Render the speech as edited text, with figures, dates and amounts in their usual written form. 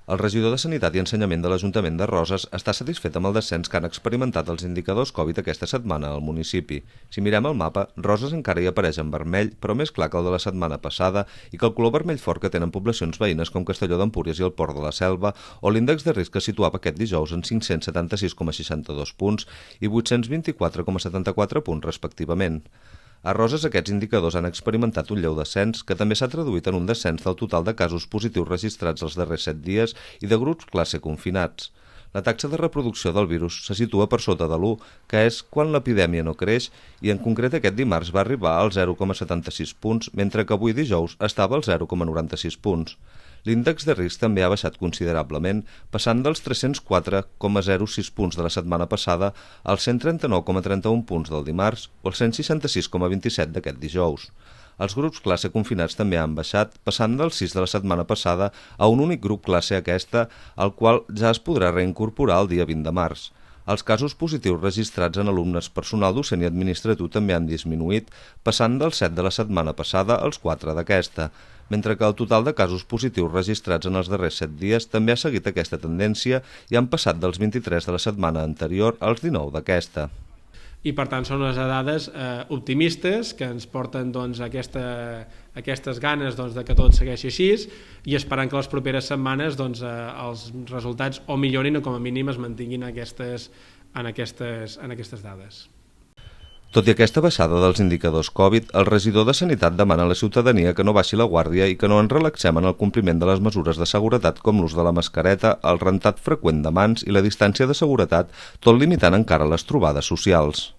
El regidor de Sanitat i Ensenyament de l'Ajuntament de Roses està satisfet amb el descens que han experimentat els indicadors Covid aquesta setmana al municipi. Si mirem el mapa, Roses encara hi apareix en vermell, però més clar que el de la setmana passada i que el color vermell fort que tenen poblacions veïnes com Castelló d'Empúries i el Port de la Selva, o l'índex de risc que situava aquest dijous en 576,62 punts i 824,74 punts respectivament. A Roses aquests indicadors han experimentat un lleu descens que també s'ha traduït en un descens del total de casos positius registrats els darrers 7 dies i de grups classe confinats. La taxa de reproducció del virus se situa per sota de l'1, que és quan l'epidèmia no creix, i en concret aquest dimarts va arribar als 0,76 punts, mentre que avui dijous estava als 0,96 punts. L'índex de risc també ha baixat considerablement, passant dels 304,06 punts de la setmana passada als 139,31 punts del dimarts o als 166,27 d'aquest dijous. Els grups classe confinats també han baixat, passant dels 6 de la setmana passada a un únic grup classe aquesta, al qual ja es podrà reincorporar el dia 20 de març. Els casos positius registrats en alumnes, personal docent i administratiu també han disminuït, passant dels 7 de la setmana passada als 4 d'aquesta, mentre que el total de casos positius registrats en els darrers 7 dies també ha seguit aquesta tendència i han passat dels 23 de la setmana anterior als 19 d'aquesta. I per tant són unes dades optimistes que ens porten aquestes ganes de que tot segueixi així i esperant que les properes setmanes els resultats o millorin o com a mínim es mantinguin en aquestes dades. Tot i aquesta baixada dels indicadors Covid, el regidor de Sanitat demana a la ciutadania que no baixi la guàrdia i que no ens relaxem en el compliment de les mesures de seguretat com l'ús de la mascareta, el rentat freqüent de mans i la distància de seguretat, tot limitant encara les trobades socials.